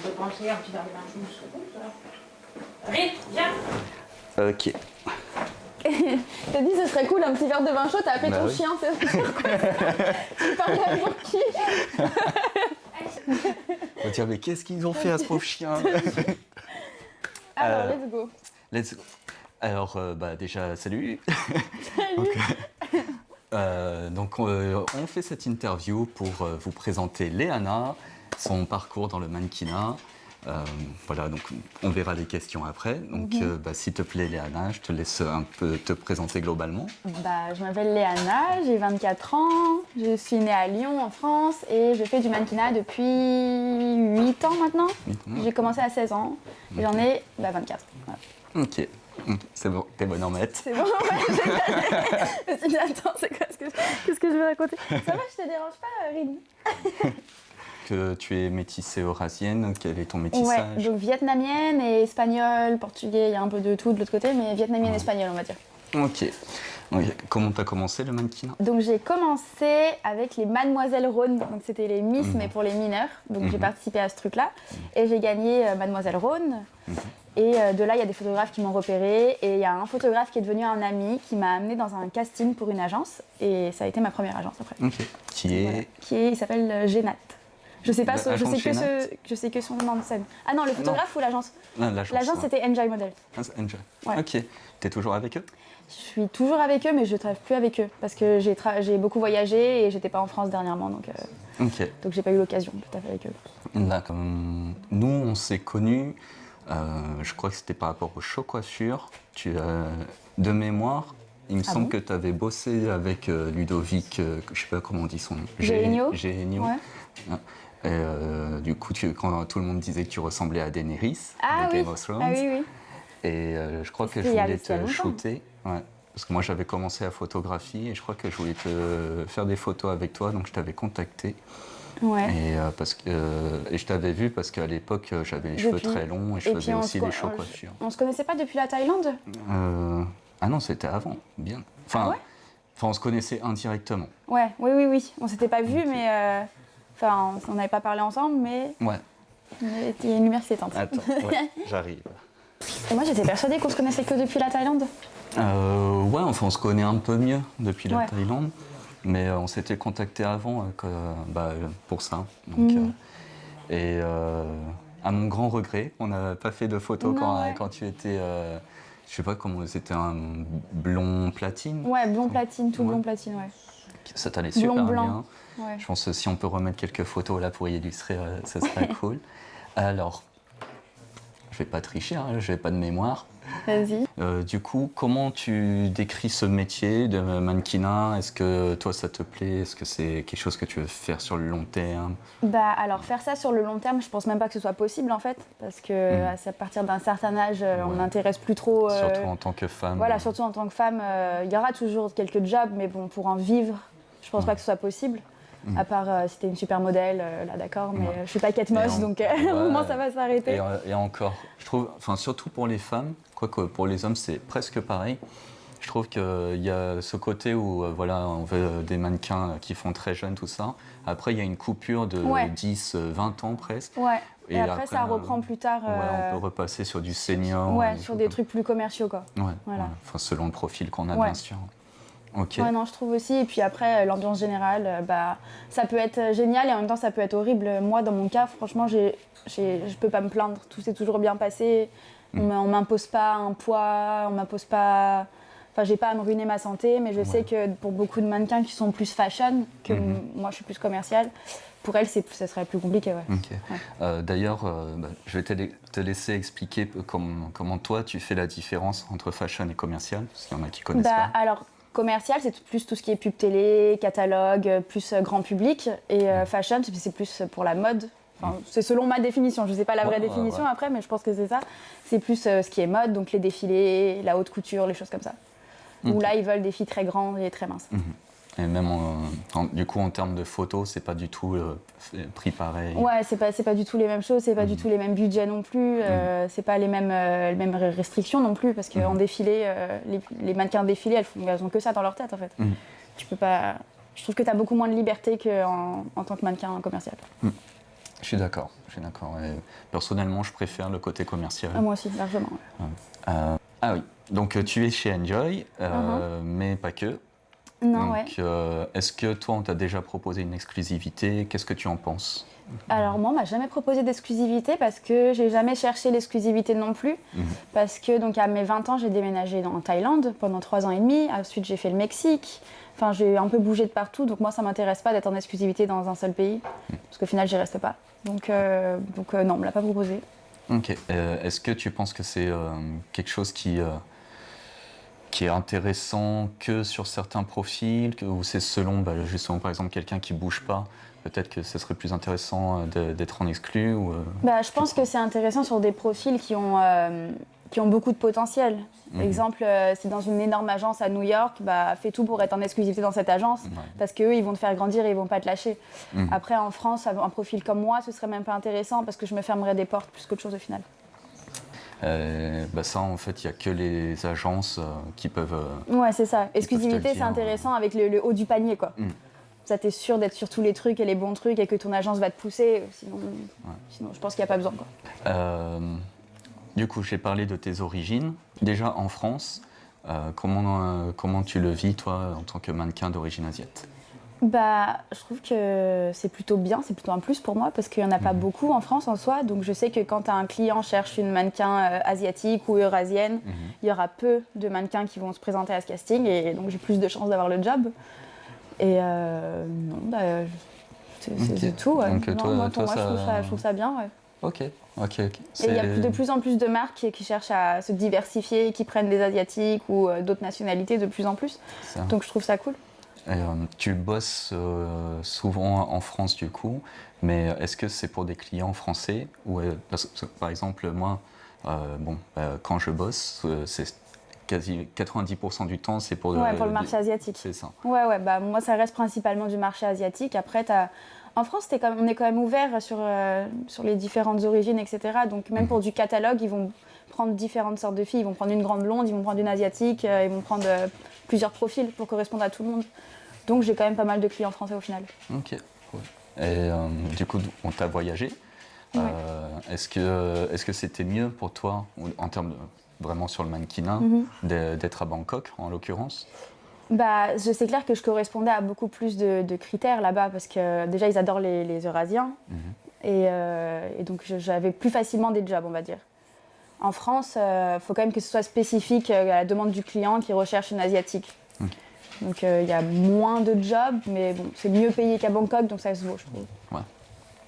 peux penser à un petit verre de vin chaud, ce serait cool, ça. Allez, viens. Ok. T'as dit ce serait cool un petit verre de vin chaud, t'as appelé Bah ton oui. chien, c'est Tu parlais à pour qui? On va dire, mais qu'est-ce qu'ils ont fait à ce pauvre chien? Alors, let's go. Let's go. Alors, déjà, salut. Donc, on fait cette interview pour vous présenter Léana, son parcours dans le mannequinat. Voilà, donc on verra les questions après. Donc, s'il te plaît, Léana, je te laisse un peu te présenter globalement. Je m'appelle Léana, j'ai 24 ans, je suis née à Lyon en France et je fais du mannequinat depuis 8 ans maintenant. J'ai commencé à 16 ans et j'en ai 24. Voilà. Ok, c'est bon, t'es bonne en maths. C'est bon, ouais, je me suis dit, attends, c'est quoi qu'est-ce que je vais raconter? Ça va, je te dérange pas, Rin? Que tu es métissée eurasienne, quel est ton Ouais, métissage? donc vietnamienne et espagnole, portugais, il y a un peu de tout de l'autre côté, mais vietnamienne et espagnole, on va dire. Ok. Comment t'as commencé le mannequinat? Donc j'ai commencé avec les Mademoiselle Rhône, donc c'était les Miss mais pour les mineurs, donc j'ai participé à ce truc-là et j'ai gagné Mademoiselle Rhône. Et de là, il y a des photographes qui m'ont repérée et il y a un photographe qui est devenu un ami qui m'a amené dans un casting pour une agence et ça a été ma première agence après. Ok. Il s'appelle Génat. Je sais pas, je sais que son nom de scène. Ah non, le photographe ou l'agence? Non, l'agence. L'agence c'était Enjoy Model. Enjoy. Ouais. Ok. T'es toujours avec eux? Je suis toujours avec eux, mais je ne travaille plus avec eux parce que j'ai beaucoup voyagé et j'étais pas en France dernièrement, donc j'ai pas eu l'occasion de tout à fait avec eux. D'accord. Nous, on s'est connus, je crois que c'était par rapport au show coiffure. De mémoire, il me semble que tu avais bossé avec Ludovic, je sais pas comment on dit son nom. Géniaux. Ouais. Et du coup, quand tout le monde disait que tu ressemblais à Daenerys de Game of Thrones. Ah oui, oui. Et je crois que je voulais te shooter. Ouais. Parce que moi, j'avais commencé la photographie et je crois que je voulais te faire des photos avec toi, donc je t'avais contacté. Ouais. Et je t'avais vu parce qu'à l'époque, j'avais les cheveux très longs et je faisais aussi des shows coiffures. On se connaissait pas depuis la Thaïlande? Ah non, c'était avant, bien. Enfin, on se connaissait indirectement. Ouais, oui. On s'était pas vus, mais... on n'avait pas parlé ensemble, mais... Ouais. Il y a une lumière qui s'éteint. Attends, j'arrive. Et moi, j'étais persuadée qu'on se connaissait que depuis la Thaïlande. On se connaît un peu mieux depuis la Thaïlande. Mais on s'était contacté avant pour ça. Donc, à mon grand regret, on n'a pas fait de photos quand tu étais... je sais pas comment... C'était un blond platine? Ouais, blond platine, tout blond platine, ouais. Ça t'allait super bien. Ouais. Je pense que si on peut remettre quelques photos là pour y illustrer, ça serait cool. Alors, je vais pas tricher, je n'ai pas de mémoire. Vas-y. Du coup, comment tu décris ce métier de mannequinat? Est-ce que toi, ça te plaît? Est-ce que c'est quelque chose que tu veux faire sur le long terme? Alors, faire ça sur le long terme, je pense même pas que ce soit possible en fait, parce que à partir d'un certain âge, on n'intéresse plus trop. Surtout en tant que femme. Voilà, surtout en tant que femme, il y aura toujours quelques jobs, mais bon, pour en vivre, je pense pas que ce soit possible. À part si t'es une super modèle, là d'accord, mais je suis pas Kate Moss, donc à un moment ça va s'arrêter. Et encore, je trouve, surtout pour les femmes, quoique pour les hommes c'est presque pareil, je trouve qu'il y a ce côté où on veut des mannequins qui font très jeunes, tout ça. Après il y a une coupure de 10, 20 ans presque. Ouais. Et après ça reprend plus tard. On peut repasser sur du senior. Ouais, sur des trucs plus commerciaux quoi. Ouais, voilà. Enfin, selon le profil qu'on a bien sûr. Okay. Ouais, non, je trouve aussi. Et puis après, l'ambiance générale, ça peut être génial et en même temps, ça peut être horrible. Moi, dans mon cas, franchement, je peux pas me plaindre. Tout s'est toujours bien passé. On m'impose pas un poids, on m'impose pas... Enfin, j'ai pas à me ruiner ma santé, mais je sais que pour beaucoup de mannequins qui sont plus fashion, que moi, je suis plus commerciale, pour elles, ça serait plus compliqué, ouais. Okay. Ouais. D'ailleurs, je vais te laisser expliquer comment toi, tu fais la différence entre fashion et commercial, parce qu'il y en a qui connaissent pas. Alors, commercial, c'est plus tout ce qui est pub télé, catalogue, plus grand public. Et fashion, c'est plus pour la mode. Enfin, c'est selon ma définition. Je ne sais pas la vraie définition après, mais je pense que c'est ça. C'est plus ce qui est mode, donc les défilés, la haute couture, les choses comme ça. Où là, ils veulent des filles très grandes et très minces. Et même du coup en termes de photos, c'est pas du tout prix pareil. Ouais, c'est pas du tout les mêmes choses, c'est pas du tout les mêmes budgets non plus, c'est pas les mêmes restrictions non plus, parce qu'en défilé, les mannequins défilés, elles ont que ça dans leur tête en fait. Tu peux pas. Je trouve que t'as beaucoup moins de liberté qu'en tant que mannequin commercial. Je suis d'accord. Et personnellement, je préfère le côté commercial. Moi aussi, largement. Ah oui, donc tu es chez Enjoy, mais pas que. Non, Donc, est-ce que toi, on t'a déjà proposé une exclusivité? Qu'est-ce que tu en penses? Alors moi, on m'a jamais proposé d'exclusivité parce que j'ai jamais cherché l'exclusivité non plus. Parce que donc à mes 20 ans, j'ai déménagé en Thaïlande pendant 3 ans et demi. Ensuite, j'ai fait le Mexique. Enfin, j'ai un peu bougé de partout. Donc moi, ça m'intéresse pas d'être en exclusivité dans un seul pays. Parce qu'au final, j'y reste pas. Donc non, on me l'a pas proposé. Ok. Est-ce que tu penses que c'est quelque chose qui est intéressant que sur certains profils, ou c'est selon, justement, par exemple, quelqu'un qui bouge pas, peut-être que ce serait plus intéressant d'être en exclu ou, Je pense que c'est intéressant sur des profils qui ont beaucoup de potentiel. Exemple, c'est dans une énorme agence à New York, fais tout pour être en exclusivité dans cette agence, parce qu'eux, ils vont te faire grandir et ils vont pas te lâcher. Après, en France, un profil comme moi, ce serait même pas intéressant, parce que je me fermerais des portes plus qu'autre chose au final. Ça, en fait, il n'y a que les agences qui peuvent... Ouais, c'est ça. Exclusivité, c'est dire, intéressant avec le haut du panier, quoi. Ça, t'es sûr d'être sur tous les trucs et les bons trucs et que ton agence va te pousser. Sinon je pense qu'il n'y a pas besoin, quoi. Du coup, j'ai parlé de tes origines. Déjà, en France, comment tu le vis, toi, en tant que mannequin d'origine asiatique? Je trouve que c'est plutôt bien, c'est plutôt un plus pour moi parce qu'il n'y en a pas beaucoup en France en soi. Donc je sais que quand un client cherche une mannequin asiatique ou eurasienne, il y aura peu de mannequins qui vont se présenter à ce casting et donc j'ai plus de chances d'avoir le job. Et c'est tout. Ouais. Donc, pour moi, je trouve ça bien. Ouais. Ok. Et il y a de plus en plus de marques qui cherchent à se diversifier, qui prennent des asiatiques ou d'autres nationalités de plus en plus. Donc je trouve ça cool. Tu bosses souvent en France du coup, mais est-ce que c'est pour des clients français ou parce que, par exemple moi, quand je bosse, c'est quasi 90% du temps c'est pour le marché asiatique. C'est ça. Ouais, moi ça reste principalement du marché asiatique. Après en France, on est quand même ouvert sur les différentes origines, etc. Donc même pour du catalogue, ils vont prendre différentes sortes de filles. Ils vont prendre une grande blonde, ils vont prendre une asiatique, ils vont prendre plusieurs profils pour correspondre à tout le monde. Donc j'ai quand même pas mal de clients français au final. Ok, cool. Et du coup, on t'a voyagé. Ouais. Est-ce que c'était mieux pour toi, en termes vraiment sur le mannequinat, d'être à Bangkok en l'occurrence? C'est clair que je correspondais à beaucoup plus de critères là-bas parce que déjà ils adorent les Eurasiens et donc j'avais plus facilement des jobs, on va dire. En France, il faut quand même que ce soit spécifique à la demande du client qui recherche une asiatique. Donc il y a moins de jobs, mais bon, c'est mieux payé qu'à Bangkok, donc ça se vaut, je trouve. Ouais.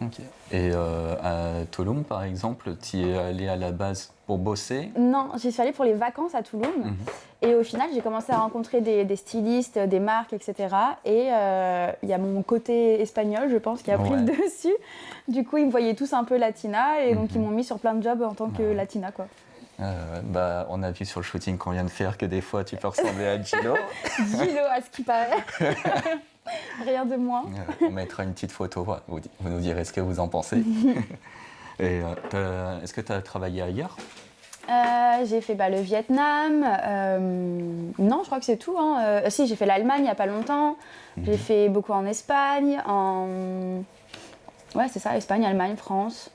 Ok. Et à Tulum, par exemple, tu y es allé à la base pour bosser? Non, j'y suis allée pour les vacances à Tulum. Et au final, j'ai commencé à rencontrer des stylistes, des marques, etc. Et il y a mon côté espagnol, je pense, qui a pris le dessus. Du coup, ils me voyaient tous un peu latina, et donc ils m'ont mis sur plein de jobs en tant que latina, quoi. On a vu sur le shooting qu'on vient de faire que des fois tu peux ressembler à Gilo. Gilo, à ce qui paraît. Rien de moins. On mettra une petite photo, vous nous direz ce que vous en pensez. Et est-ce que tu as travaillé ailleurs? J'ai fait le Vietnam. Non, je crois que c'est tout. Si, j'ai fait l'Allemagne il n'y a pas longtemps. J'ai fait beaucoup en Espagne. Ouais, c'est ça, Espagne, Allemagne, France.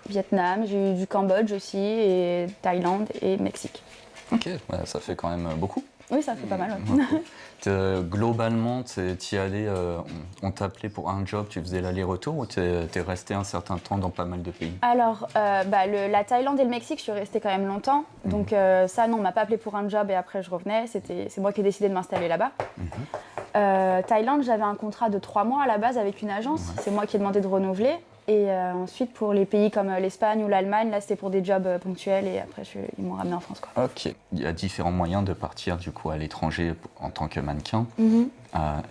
Vietnam, j'ai eu du Cambodge aussi, et Thaïlande et Mexique. Ok, ça fait quand même beaucoup. Oui, ça fait pas mal. Ouais. Globalement, tu y allais, on t'appelait pour un job, tu faisais l'aller-retour ou t'es resté un certain temps dans pas mal de pays? Alors, la Thaïlande et le Mexique, je suis restée quand même longtemps. Donc ça, non, on m'a pas appelé pour un job et après je revenais. C'est moi qui ai décidé de m'installer là-bas. Thaïlande, j'avais un contrat de 3 mois à la base avec une agence. C'est moi qui ai demandé de renouveler. Et ensuite, pour les pays comme l'Espagne ou l'Allemagne, là, c'était pour des jobs ponctuels et après, ils m'ont ramené en France, quoi. Ok. Il y a différents moyens de partir, du coup, à l'étranger en tant que mannequin.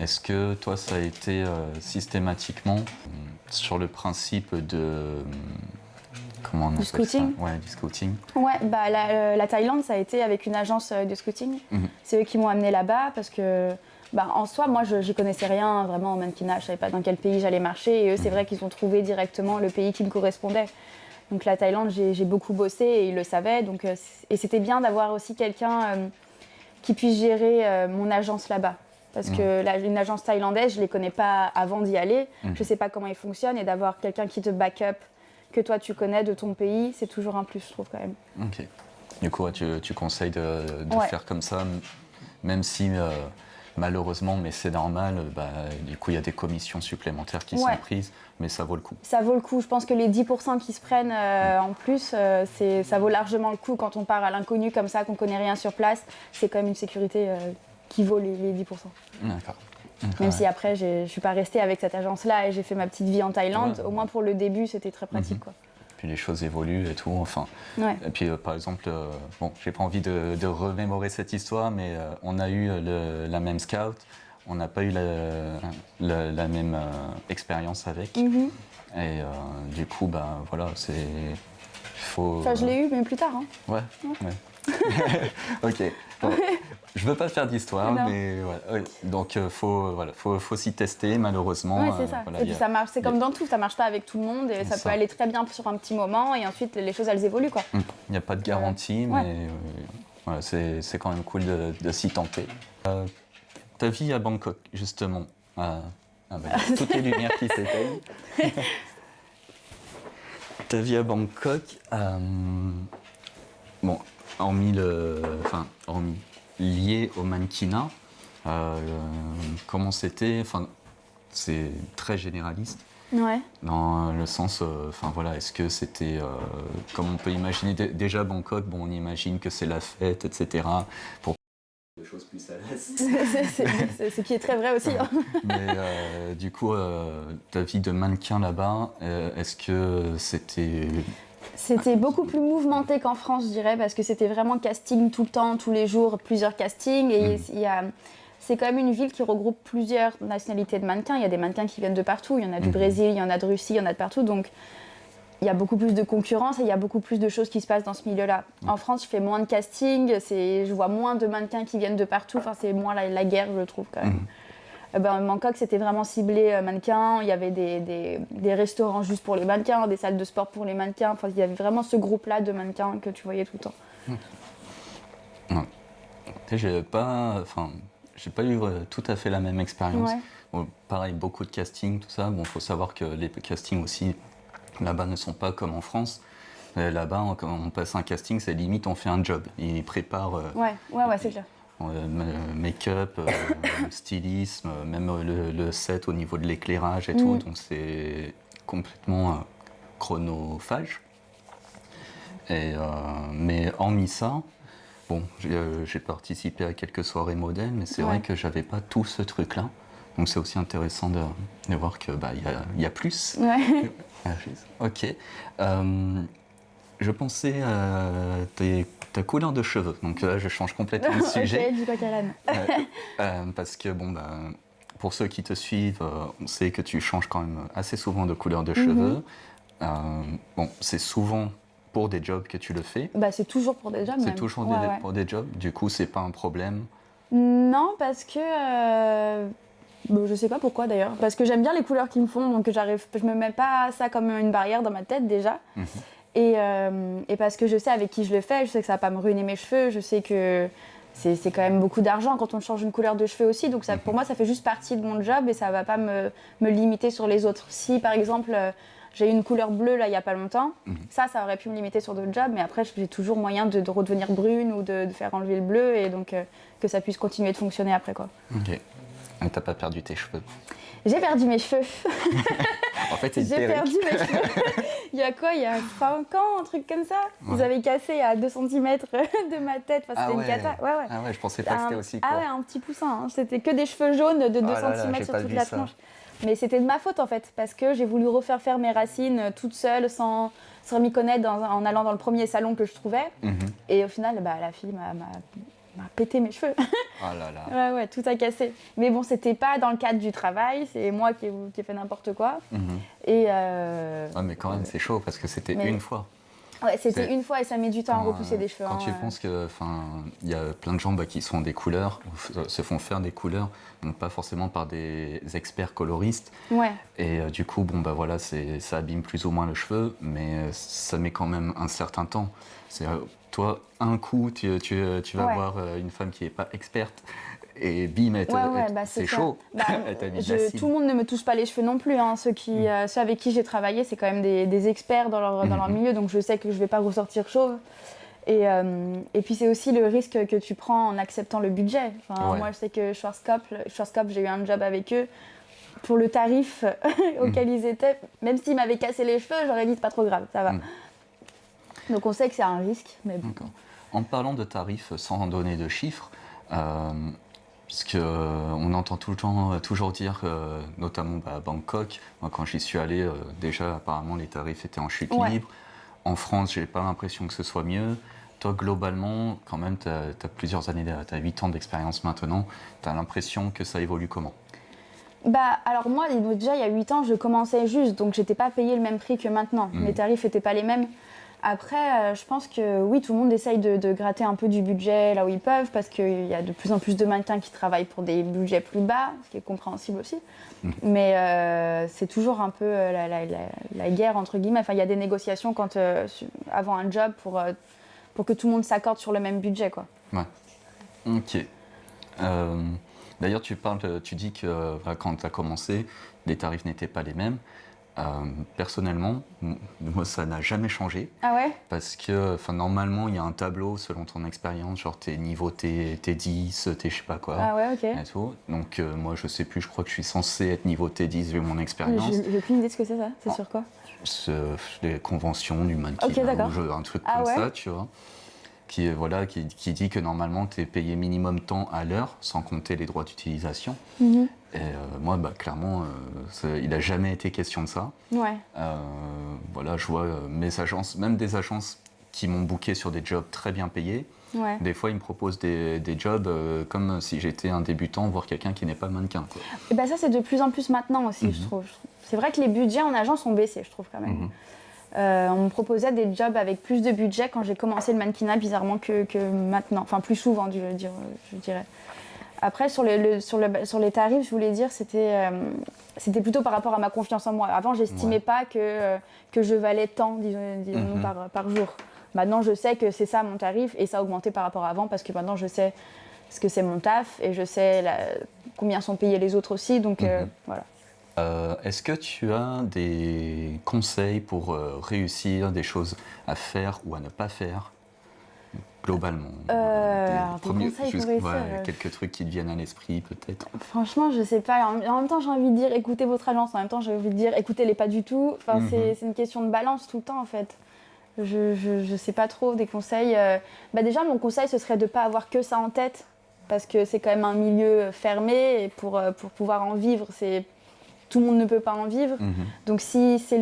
Est-ce que toi, ça a été systématiquement sur le principe de... Comment on appelle ça ? Scouting. Ouais, du scouting. Ouais, la Thaïlande, ça a été avec une agence de scouting. C'est eux qui m'ont amené là-bas parce que... en soi, moi, je n'y connaissais rien vraiment en mannequinat. Je ne savais pas dans quel pays j'allais marcher. Et eux, c'est vrai qu'ils ont trouvé directement le pays qui me correspondait. Donc la Thaïlande, j'ai beaucoup bossé et ils le savaient. Donc, et c'était bien d'avoir aussi quelqu'un qui puisse gérer mon agence là-bas. Parce que une agence thaïlandaise, je ne les connais pas avant d'y aller. Je ne sais pas comment ils fonctionnent. Et d'avoir quelqu'un qui te back up, que toi tu connais de ton pays, c'est toujours un plus, je trouve quand même. Ok. Du coup, ouais, tu conseilles de faire comme ça, même si malheureusement, mais c'est normal, du coup il y a des commissions supplémentaires qui sont prises, mais ça vaut le coup. Ça vaut le coup. Je pense que les 10% qui se prennent en plus, ça vaut largement le coup quand on part à l'inconnu comme ça, qu'on ne connaît rien sur place. C'est quand même une sécurité qui vaut les 10%. D'accord. Même si après, je ne suis pas restée avec cette agence-là et j'ai fait ma petite vie en Thaïlande. Au moins pour le début, c'était très pratique. Quoi. Puis les choses évoluent et tout. Enfin. Et puis par exemple, j'ai pas envie de remémorer cette histoire, mais on a eu la même scout, on n'a pas eu la même expérience avec. Et du coup, voilà, c'est. Faut. Enfin, je l'ai eu, mais plus tard. Hein. Ouais. Ok. Bon. Je veux pas faire d'histoire, mais ouais. Donc faut s'y tester malheureusement. Oui, c'est ça. Et puis ça marche, c'est comme dans tout, ça marche pas avec tout le monde et ça peut aller très bien sur un petit moment et ensuite les choses elles évoluent quoi. Il n'y a pas de garantie, mais voilà, c'est quand même cool de s'y tenter. Ta vie à Bangkok justement, toutes les lumières qui s'éteignent. Ta vie à Bangkok, hormis lié au mannequinat, comment c'était, c'est très généraliste. Ouais. Dans le sens, est-ce que c'était, comme on peut imaginer, déjà Bangkok, on imagine que c'est la fête, etc. Pour des choses plus à l'aise. C'est ce qui est très vrai aussi. Hein. Mais du coup, ta vie de mannequin là-bas, est-ce que c'était... C'était beaucoup plus mouvementé qu'en France, je dirais, parce que c'était vraiment casting tout le temps, tous les jours, plusieurs castings. Et c'est quand même une ville qui regroupe plusieurs nationalités de mannequins. Il y a des mannequins qui viennent de partout. Il y en a du Brésil, il y en a de Russie, il y en a de partout. Donc, il y a beaucoup plus de concurrence et il y a beaucoup plus de choses qui se passent dans ce milieu-là. En France, je fais moins de casting, je vois moins de mannequins qui viennent de partout. Enfin, c'est moins la guerre, je trouve, quand même. Bangkok, c'était vraiment ciblé mannequins. Il y avait des restaurants juste pour les mannequins, des salles de sport pour les mannequins. Enfin, il y avait vraiment ce groupe-là de mannequins que tu voyais tout le temps. J'ai pas eu tout à fait la même expérience. Ouais. Bon, pareil, beaucoup de casting, tout ça. Bon, faut savoir que les castings aussi, là-bas, ne sont pas comme en France. Là-bas, quand on passe un casting, c'est limite, on fait un job. Ils préparent... Ouais, c'est clair. Make-up, stylisme, même le set au niveau de l'éclairage et tout, donc c'est complètement chronophage. Mais hormis ça, j'ai participé à quelques soirées modèles, mais c'est vrai que j'avais pas tout ce truc-là. Donc c'est aussi intéressant de voir que y a plus. Ouais. Ok. Je pensais à ta couleur de cheveux. Donc là, je change complètement de sujet. Ok, dis-toi Karen. Parce que, pour ceux qui te suivent, on sait que tu changes quand même assez souvent de couleur de cheveux. C'est souvent pour des jobs que tu le fais. C'est toujours pour des jobs. C'est toujours pour des jobs. Du coup, c'est pas un problème. Non, parce que... je sais pas pourquoi d'ailleurs. Parce que j'aime bien les couleurs qui me font, donc je me mets pas ça comme une barrière dans ma tête déjà. Et parce que je sais avec qui je le fais, je sais que ça va pas me ruiner mes cheveux, je sais que c'est quand même beaucoup d'argent quand on change une couleur de cheveux aussi, donc ça, pour moi ça fait juste partie de mon job et ça va pas me limiter sur les autres. Si par exemple j'ai une couleur bleue là il y a pas longtemps, ça aurait pu me limiter sur d'autres jobs, mais après j'ai toujours moyen de redevenir brune ou de faire enlever le bleu et donc que ça puisse continuer de fonctionner après quoi. Ok. Et t'as pas perdu tes cheveux? J'ai perdu mes cheveux. En fait, c'est J'ai perdu mes cheveux. Il y a 5 ans, un truc comme ça. Ils avaient cassé à 2 cm de ma tête. Enfin, c'était une cata. Ah ouais, je pensais pas que c'était aussi court. Ah ouais, un petit poussin. Hein. C'était que des cheveux jaunes de 2 cm sur toute la tronche. Mais c'était de ma faute en fait, parce que j'ai voulu refaire faire mes racines toute seule, sans m'y connaître, en allant dans le premier salon que je trouvais. Et au final, la fille m'a pété mes cheveux. Oh là là. Ouais, tout a cassé. Mais bon, c'était pas dans le cadre du travail, c'est moi qui ai fait n'importe quoi. Et mais quand même, c'est chaud parce que c'était une fois. Ouais, c'était une fois et ça met du temps à repousser des cheveux. Quand tu penses que, il y a plein de gens qui sont des couleurs, se font faire des couleurs, donc pas forcément par des experts coloristes. Ouais. Et du coup, ça abîme plus ou moins le cheveu, mais ça met quand même un certain temps. Toi, un coup, tu vas voir une femme qui n'est pas experte, et bim, c'est ça. chaud. Bah, Elle t'a mis de l'acide. tout le monde ne me touche pas les cheveux non plus. Hein. Ceux avec qui j'ai travaillé, c'est quand même des experts dans leur milieu, donc je sais que je ne vais pas ressortir chauve. Et puis c'est aussi le risque que tu prends en acceptant le budget. Enfin, moi, je sais que Schwarzkopf, j'ai eu un job avec eux. Pour le tarif auquel ils étaient, même s'ils m'avaient cassé les cheveux, j'aurais dit c'est pas trop grave, ça va. Donc on sait que c'est un risque. Mais bon. En parlant de tarifs, sans donner de chiffres, parce qu'on entend toujours dire, notamment à Bangkok, moi, quand j'y suis allé, déjà apparemment les tarifs étaient en chute libre. En France, j'ai pas l'impression que ce soit mieux. Toi, globalement, quand même, tu as plusieurs années, tu as 8 ans d'expérience maintenant, tu as l'impression que ça évolue comment ? Alors moi, déjà, il y a 8 ans, je commençais juste, donc j'étais pas payée le même prix que maintenant. Mes tarifs n'étaient pas les mêmes. Après, je pense que oui, tout le monde essaye de gratter un peu du budget là où ils peuvent, parce qu'il y a de plus en plus de mannequins qui travaillent pour des budgets plus bas, ce qui est compréhensible aussi. Mais c'est toujours un peu la guerre, entre guillemets. Enfin, il y a des négociations avant un job pour que tout le monde s'accorde sur le même budget, quoi. Ouais. Ok. D'ailleurs, tu dis que quand tu as commencé, les tarifs n'étaient pas les mêmes. Personnellement, moi, ça n'a jamais changé. Ah ouais ? Parce que normalement, il y a un tableau selon ton expérience, genre tes niveaux T10, je sais pas quoi. Ah ouais, ok. Et tout. Donc, moi, je sais plus, je crois que je suis censé être niveau T10 vu mon expérience. J'ai aucune idée de ce que c'est, ça. C'est sur quoi ? Les conventions du mannequin, un truc comme ça, tu vois. Qui dit que normalement tu es payé minimum temps à l'heure, sans compter les droits d'utilisation. Et moi, clairement, il n'a jamais été question de ça. Ouais. Je vois mes agences, même des agences qui m'ont booké sur des jobs très bien payés. Ouais. Des fois, ils me proposent des jobs comme si j'étais un débutant, voire quelqu'un qui n'est pas mannequin, quoi. Et ça, c'est de plus en plus maintenant aussi, je trouve. C'est vrai que les budgets en agence ont baissé, je trouve, quand même. On me proposait des jobs avec plus de budget quand j'ai commencé le mannequinat, bizarrement, que maintenant. Enfin, plus souvent, je dirais. Après, sur les tarifs, je voulais dire, c'était plutôt par rapport à ma confiance en moi. Avant, j'estimais pas que je valais tant, disons, par jour. Maintenant, je sais que c'est ça mon tarif, et ça a augmenté par rapport à avant, parce que maintenant, je sais ce que c'est mon taf, et je sais combien sont payés les autres aussi, donc voilà. Est-ce que tu as des conseils pour réussir, des choses à faire ou à ne pas faire, globalement des conseils pour réussir, quelques trucs qui te viennent à l'esprit, peut-être. Franchement, je sais pas. En même temps, j'ai envie de dire écoutez votre agence. En même temps, j'ai envie de dire écoutez-les pas du tout. Enfin, c'est une question de balance tout le temps, en fait. Je sais pas trop des conseils. Déjà, mon conseil, ce serait de pas avoir que ça en tête, parce que c'est quand même un milieu fermé, et pour pouvoir en vivre, tout le monde ne peut pas en vivre. Donc si c'est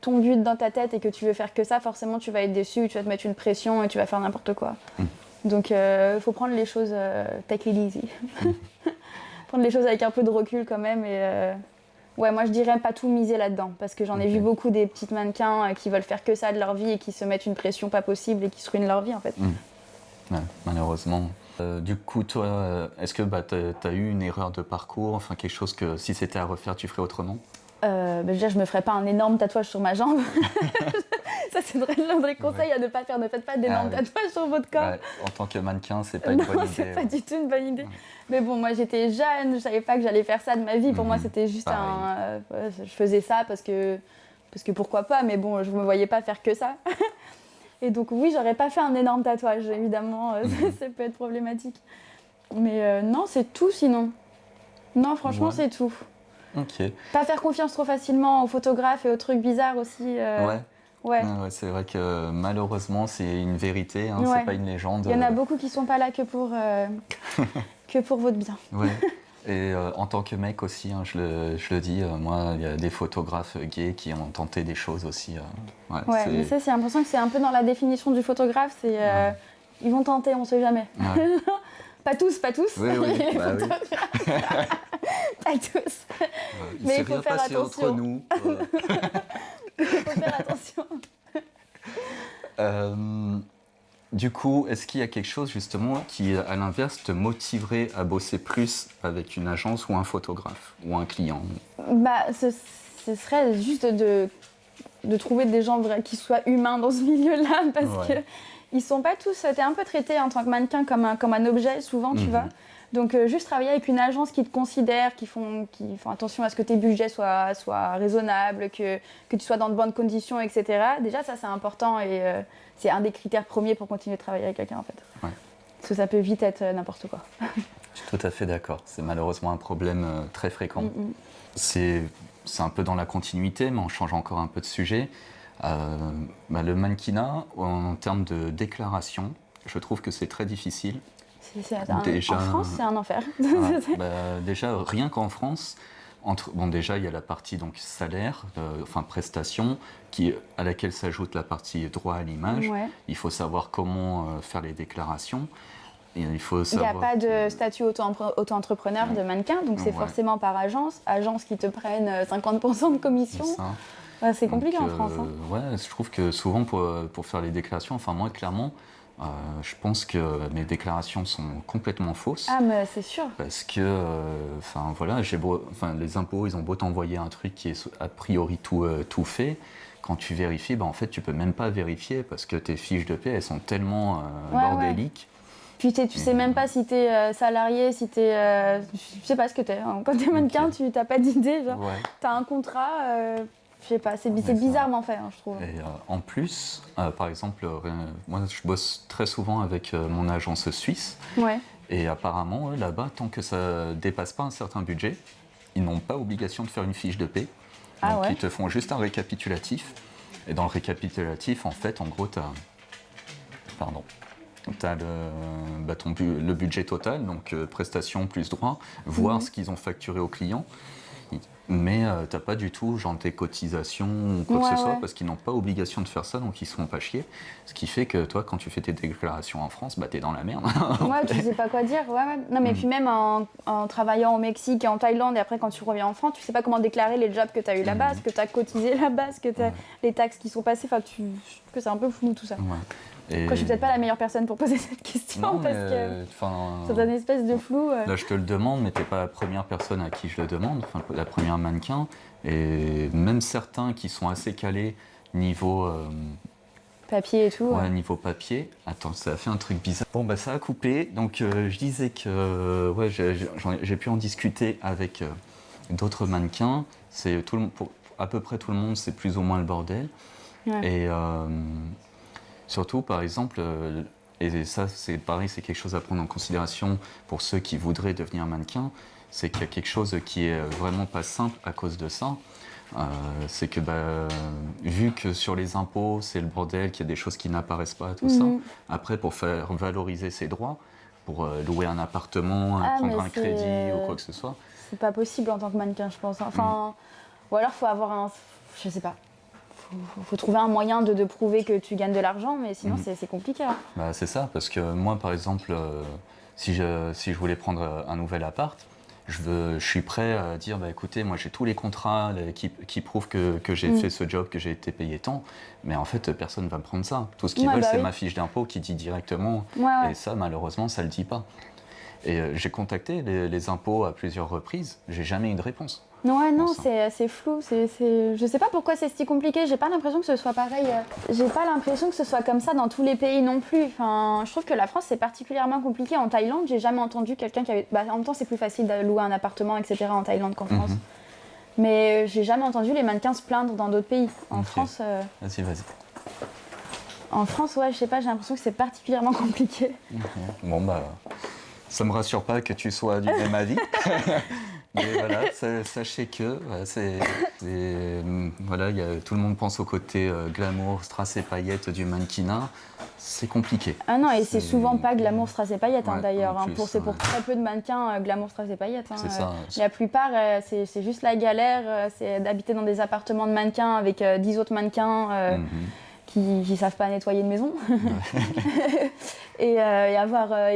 ton but dans ta tête et que tu veux faire que ça, forcément tu vas être déçu, tu vas te mettre une pression et tu vas faire n'importe quoi. Donc il faut prendre les choses take it easy. Prendre les choses avec un peu de recul quand même. Et moi je dirais pas tout miser là-dedans, parce que j'en ai vu beaucoup des petites mannequins qui veulent faire que ça de leur vie et qui se mettent une pression pas possible et qui se ruinent leur vie, en fait. Ouais, malheureusement. Du coup, toi, est-ce que tu as eu une erreur de parcours, enfin quelque chose que si c'était à refaire, tu ferais autrement ? Déjà, je me ferais pas un énorme tatouage sur ma jambe. Ça, c'est un vrai conseil à ne pas faire. Ne faites pas d'énormes tatouages sur votre corps. Ouais, en tant que mannequin, c'est pas une bonne idée. Non, c'est pas du tout une bonne idée. Mais bon, moi, j'étais jeune, je savais pas que j'allais faire ça de ma vie. Pour moi, c'était juste je faisais ça parce que pourquoi pas, mais bon, je me voyais pas faire que ça. Et donc oui, j'aurais pas fait un énorme tatouage, évidemment, ça peut être problématique. Mais non, c'est tout sinon. Non, franchement, c'est tout. Ok. Pas faire confiance trop facilement aux photographes et aux trucs bizarres aussi. Ouais, c'est vrai que malheureusement, c'est une vérité, c'est pas une légende. Il y en a beaucoup qui sont pas là que pour votre bien. Ouais. Et en tant que mec aussi, je le dis, moi, il y a des photographes gays qui ont tenté des choses aussi. Mais ça, c'est l'impression que c'est un peu dans la définition du photographe, c'est ils vont tenter, on sait jamais. Ouais. Pas tous. Oui. Pas tous. Mais il faut faire attention. Entre nous. Il faut faire attention. Du coup, est-ce qu'il y a quelque chose justement qui, à l'inverse, te motiverait à bosser plus avec une agence ou un photographe ou un client ? Ce serait juste de trouver des gens qui soient humains dans ce milieu-là, parce que ils sont pas tous. T'es un peu traité en tant que mannequin comme un objet souvent, tu vois. Donc juste travailler avec une agence qui te considère, qui font attention à ce que tes budgets soient raisonnables, que tu sois dans de bonnes conditions, etc. Déjà ça c'est important et c'est un des critères premiers pour continuer de travailler avec quelqu'un en fait. Ouais. Parce que ça peut vite être n'importe quoi. Je suis tout à fait d'accord. C'est malheureusement un problème très fréquent. C'est un peu dans la continuité, mais on change encore un peu de sujet. Le mannequinat, en termes de déclaration, je trouve que c'est très difficile. En France, c'est un enfer. Déjà, rien qu'en France, déjà, il y a la partie donc, salaire, prestation, à laquelle s'ajoute la partie droit à l'image. Ouais. Il faut savoir comment faire les déclarations. Et il n'y a pas de statut auto-entrepreneur de mannequin, donc c'est forcément par agence. Agence qui te prennent 50% de commission. C'est compliqué en France. Ouais, je trouve que souvent pour faire les déclarations, enfin moi clairement, je pense que mes déclarations sont complètement fausses. Ah mais c'est sûr. Parce que, les impôts, ils ont beau t'envoyer un truc qui est a priori tout fait. Quand tu vérifies, en fait tu peux même pas vérifier parce que tes fiches de paie, elles sont tellement bordéliques. Puis tu sais même pas si t'es salarié, si t'es... je sais pas ce que t'es. Hein. Quand t'es mannequin, tu t'as pas d'idée. T'as un contrat, je sais pas, c'est bizarrement fait, hein, je trouve. Et en plus, par exemple, moi je bosse très souvent avec mon agence suisse. Ouais. Et apparemment, là-bas, tant que ça dépasse pas un certain budget, ils n'ont pas obligation de faire une fiche de paie. Donc ils te font juste un récapitulatif. Et dans le récapitulatif, en fait, en gros, t'as le budget total, donc prestations plus droits, voir ce qu'ils ont facturé au client. Mais t'as pas du tout genre tes cotisations ou quoi que ce soit parce qu'ils n'ont pas obligation de faire ça, donc ils se font pas chier. Ce qui fait que toi, quand tu fais tes déclarations en France, t'es dans la merde. Ouais, tu sais pas quoi dire. Non, mais puis même en travaillant au Mexique et en Thaïlande, et après quand tu reviens en France, tu sais pas comment déclarer les jobs que tu as eu là-bas, ce que tu as cotisé là-bas, ce que les taxes qui sont passées. Enfin, que c'est un peu flou tout ça. Après, je suis peut-être pas la meilleure personne pour poser cette question parce que ça donne une espèce de flou. Là, je te le demande, mais t'es pas la première personne à qui je le demande, la première mannequin. Et même certains qui sont assez calés niveau papier et tout. Niveau papier. Attends, ça a fait un truc bizarre. Bon, ça a coupé. Donc, je disais que j'ai pu en discuter avec d'autres mannequins. C'est pour à peu près tout le monde, c'est plus ou moins le bordel. Ouais. Et surtout, par exemple, et ça c'est pareil, c'est quelque chose à prendre en considération pour ceux qui voudraient devenir mannequin, c'est qu'il y a quelque chose qui est vraiment pas simple à cause de ça. C'est que vu que sur les impôts c'est le bordel, qu'il y a des choses qui n'apparaissent pas, tout ça, après pour faire valoriser ses droits, pour louer un appartement, prendre un crédit ou quoi que ce soit. C'est pas possible en tant que mannequin, je pense. Enfin, ou alors faut avoir je sais pas. Faut trouver un moyen de prouver que tu gagnes de l'argent, mais sinon c'est compliqué. Hein. C'est ça, parce que moi par exemple, si je voulais prendre un nouvel appart, je suis prêt à dire écoutez, moi j'ai tous les contrats qui prouvent que j'ai fait ce job, que j'ai été payé tant, mais en fait personne ne va me prendre ça. Tout ce qu'ils veulent c'est ma fiche d'impôt qui dit directement, et ça malheureusement ça le dit pas. Et j'ai contacté les impôts à plusieurs reprises, j'ai jamais eu de réponse. Ouais, non, c'est flou. Je sais pas pourquoi c'est si compliqué. J'ai pas l'impression que ce soit pareil. J'ai pas l'impression que ce soit comme ça dans tous les pays non plus. Enfin, je trouve que la France c'est particulièrement compliqué. En Thaïlande, j'ai jamais entendu quelqu'un qui avait. En même temps, c'est plus facile de louer un appartement, etc. en Thaïlande qu'en France. Mais j'ai jamais entendu les mannequins se plaindre dans d'autres pays. En France. Vas-y. En France, je sais pas. J'ai l'impression que c'est particulièrement compliqué. Bon ça me rassure pas que tu sois du même avis. Mais voilà, sachez que tout le monde pense au côté glamour, strass et paillettes du mannequinat. C'est compliqué. Ah non, et c'est souvent pas glamour, strass et paillettes d'ailleurs. C'est pour très peu de mannequins glamour, strass et paillettes. C'est ça. La plupart, c'est juste la galère. C'est d'habiter dans des appartements de mannequins avec 10 autres mannequins. Qui savent pas nettoyer une maison et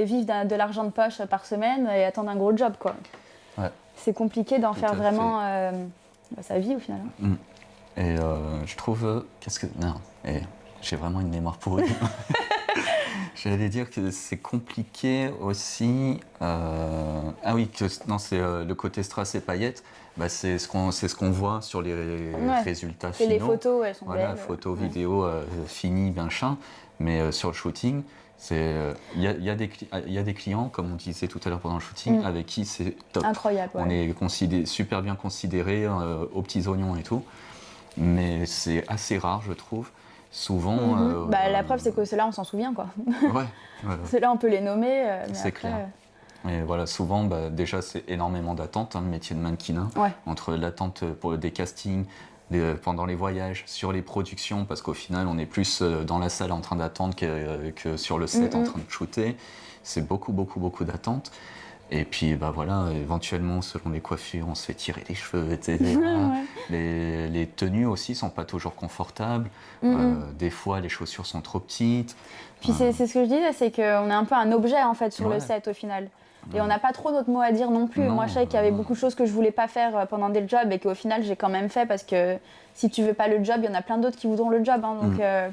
vivre de l'argent de poche par semaine et attendre un gros job quoi. C'est compliqué d'en faire vraiment sa vie au final. Et je trouve j'ai vraiment une mémoire pourrie. J'allais dire que c'est compliqué aussi. C'est le côté strass et paillettes. C'est ce qu'on voit sur les résultats finaux. Et les photos, elles sont belles. Photos, vidéos finies, bien chin. Mais sur le shooting, Il y a des clients, comme on disait tout à l'heure pendant le shooting, avec qui c'est top. Incroyable. On est super bien considérés aux petits oignons et tout. Mais c'est assez rare, je trouve. Souvent. La preuve, c'est que ceux-là, on s'en souvient, quoi. Ouais. Ceux-là, on peut les nommer. Mais c'est après, clair. Et voilà, souvent, déjà, c'est énormément d'attente, le métier de mannequin. Entre l'attente pour des castings, pendant les voyages, sur les productions, parce qu'au final, on est plus dans la salle en train d'attendre que sur le set en train de shooter. C'est beaucoup d'attente. Et puis, voilà, éventuellement, selon les coiffures, on se fait tirer les cheveux, etc. Les tenues aussi sont pas toujours confortables. Des fois, les chaussures sont trop petites. Puis c'est ce que je disais, c'est qu'on est un peu un objet, en fait, sur le set, au final. Et on n'a pas trop notre mot à dire non plus. Moi, je sais qu'il y avait beaucoup de choses que je voulais pas faire pendant des jobs et qu'au final, j'ai quand même fait parce que si tu veux pas le job, il y en a plein d'autres qui voudront le job. Hein,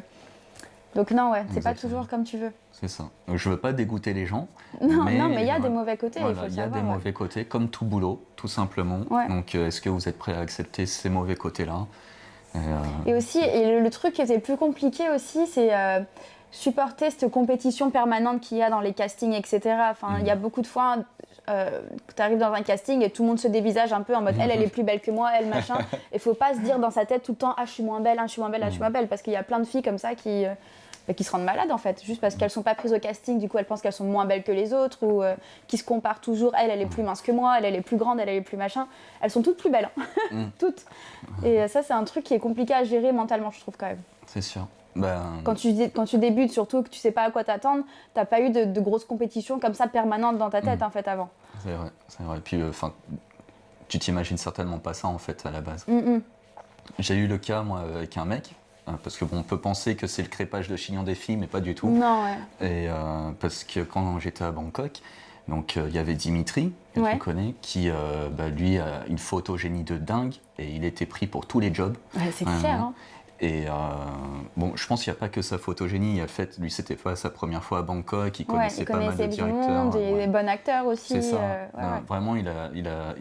donc non, c'est pas toujours comme tu veux. C'est ça. Je veux pas dégoûter les gens. Non, mais il y a des mauvais côtés, il faut le savoir. Il y a des mauvais côtés, comme tout boulot, tout simplement. Donc, est-ce que vous êtes prêt à accepter ces mauvais côtés-là Et aussi, le truc qui était plus compliqué aussi, c'est supporter cette compétition permanente qu'il y a dans les castings, etc. Enfin, il y a beaucoup de fois, tu arrives dans un casting et tout le monde se dévisage un peu en mode elle est plus belle que moi, elle machin. Il faut pas se dire dans sa tête tout le temps je suis moins belle, je suis moins belle, je suis moins belle, parce qu'il y a plein de filles comme ça qui se rendent malades en fait, juste parce qu'elles sont pas prises au casting, du coup elles pensent qu'elles sont moins belles que les autres, ou qui se comparent toujours, elle est plus mince que moi, elle est plus grande, elle est plus machin. Elles sont toutes plus belles, toutes. Et ça c'est un truc qui est compliqué à gérer mentalement, je trouve quand même. C'est sûr. Quand tu débutes, surtout que tu sais pas à quoi t'attendre, t'as pas eu de grosses compétitions comme ça permanentes dans ta tête en fait avant. C'est vrai. Puis tu t'imagines certainement pas ça en fait à la base. J'ai eu le cas moi avec un mec, parce que on peut penser que c'est le crépage de chignon des filles, mais pas du tout. Non, Et parce que quand j'étais à Bangkok, donc il y avait Dimitri, que tu connais, qui lui a une photogénie de dingue et il était pris pour tous les jobs. C'est clair. Hein. Et je pense qu'il n'y a pas que sa photogénie. Il y a le fait, lui, c'était pas sa première fois à Bangkok. Il connaissait pas mal de directeurs. Il des bons acteurs aussi. C'est ça. Vraiment, il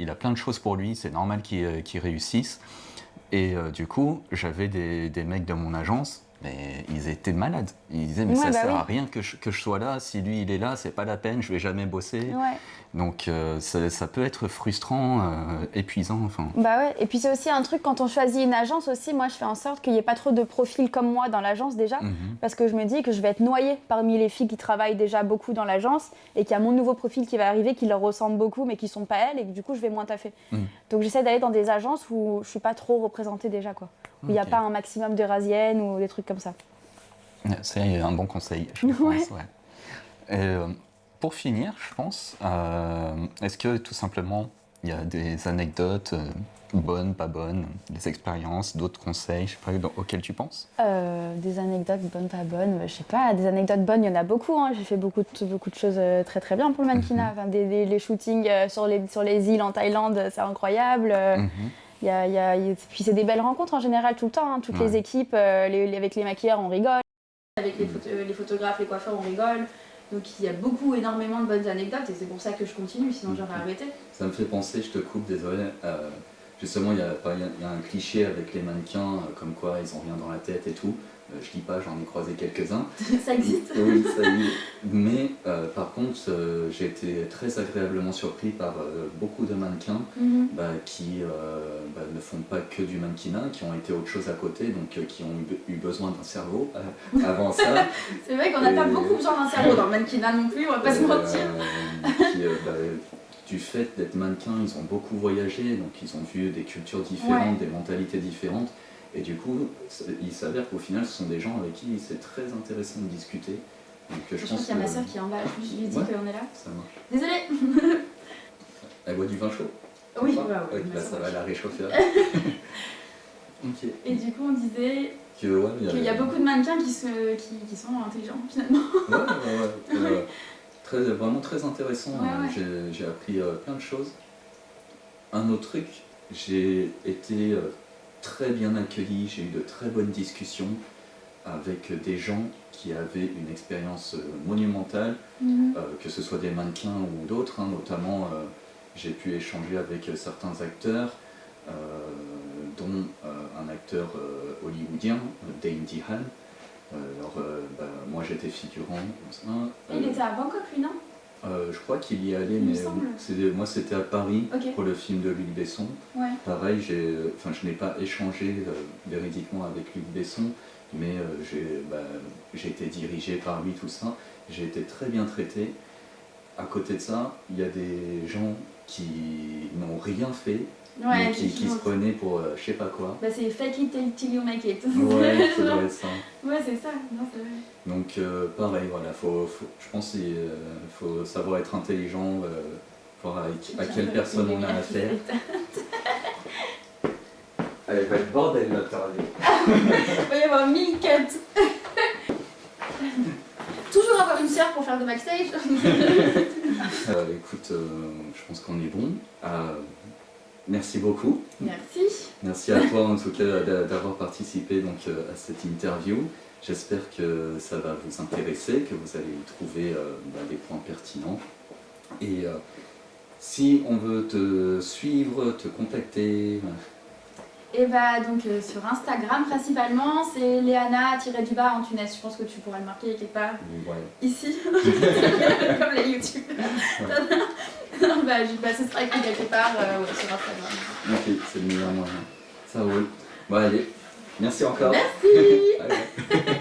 a plein de choses pour lui. C'est normal qu'il réussisse. Et du coup, j'avais des mecs de mon agence, mais ils étaient malades. Ils disaient, mais ça sert à rien que je sois là. Si lui, il est là, c'est pas la peine. Je vais jamais bosser. Donc ça peut être frustrant, épuisant. Enfin. Et puis c'est aussi un truc, quand on choisit une agence aussi, moi je fais en sorte qu'il n'y ait pas trop de profils comme moi dans l'agence déjà, parce que je me dis que je vais être noyée parmi les filles qui travaillent déjà beaucoup dans l'agence et qu'il y a mon nouveau profil qui va arriver, qui leur ressemble beaucoup mais qui ne sont pas elles, et que du coup je vais moins taffer. Donc j'essaie d'aller dans des agences où je ne suis pas trop représentée déjà, quoi. Où il n'y a pas un maximum de rasiennes ou des trucs comme ça. C'est un bon conseil, je pense. Et, pour finir, je pense, est-ce que tout simplement il y a des anecdotes bonnes, pas bonnes, des expériences, d'autres conseils, je sais pas, auxquels tu penses? Des anecdotes bonnes, pas bonnes, je sais pas, des anecdotes bonnes, il y en a beaucoup. Hein. J'ai fait beaucoup de choses très très bien pour le mannequinat. Enfin, les shootings sur les îles en Thaïlande, c'est incroyable. Puis c'est des belles rencontres en général tout le temps. Hein. Toutes les équipes, avec les maquilleurs, on rigole. Avec les photographes, les coiffeurs, on rigole. Donc il y a énormément de bonnes anecdotes et c'est pour ça que je continue, sinon j'aurais arrêté. Ça me fait penser, je te coupe, désolé, justement il y a un cliché avec les mannequins, comme quoi ils ont rien dans la tête et tout. Je dis pas, j'en ai croisé quelques-uns. Ça existe. Oui, ça existe. Mais par contre, j'ai été très agréablement surpris par beaucoup de mannequins qui ne font pas que du mannequinat, qui ont été autre chose à côté, donc qui ont eu besoin d'un cerveau avant ça. C'est vrai qu'on n'a pas beaucoup besoin d'un cerveau dans le mannequinat non plus, on va pas se mentir. Du fait d'être mannequin, ils ont beaucoup voyagé, donc ils ont vu des cultures différentes, des mentalités différentes. Et du coup, il s'avère qu'au final, ce sont des gens avec qui c'est très intéressant de discuter. Donc, je pense qu'il y a ma soeur qui est en bas, je lui dis qu'on est là. Ça marche. Désolée. Elle boit du vin chaud? Oui, là, ça va la réchauffer. Okay. Et du coup, on disait qu'il y a beaucoup de mannequins qui sont intelligents, finalement. Vraiment très intéressant. J'ai appris plein de choses. Un autre truc, j'ai été très bien accueilli, j'ai eu de très bonnes discussions avec des gens qui avaient une expérience monumentale, que ce soit des mannequins ou d'autres, notamment j'ai pu échanger avec certains acteurs, dont un acteur hollywoodien, Dane DeHaan. Moi j'étais figurant. Il était à Bangkok, lui, non? Je crois qu'il y est allé, Il me mais semble. moi c'était à Paris Ok. pour le film de Luc Besson. Ouais. Pareil, je n'ai pas échangé véridiquement avec Luc Besson, mais j'ai été dirigé par lui, tout ça. J'ai été très bien traité. À côté de ça, il y a des gens qui n'ont rien fait, Ouais, mais qui se prenaient pour je sais pas quoi. Bah, c'est fake it till you make it. Ouais, ça doit être ça. Ouais, c'est ça. Non, c'est vrai. Donc pareil, voilà, je pense qu'il faut savoir être intelligent, voir à quelle personne on a affaire. Allez, va être bordel là, Il va y avoir 1000 cuts. Toujours avoir une sœur pour faire de backstage. Écoute, je pense qu'on est bon. Merci beaucoup. Merci. Merci à toi en tout cas d'avoir participé donc, à cette interview. J'espère que ça va vous intéresser, que vous allez y trouver des points pertinents. Et si on veut te suivre, te contacter... Et bah donc sur Instagram principalement, c'est Léana-du-bas Antunes. Je pense que tu pourras le marquer quelque part. Ouais. Ici. Comme les youtubeurs. Non, bah ce sera écrit quelque part sur Instagram. Ok, c'est le meilleur moyen. Ça roule. Bon allez, merci encore. Merci. Allez.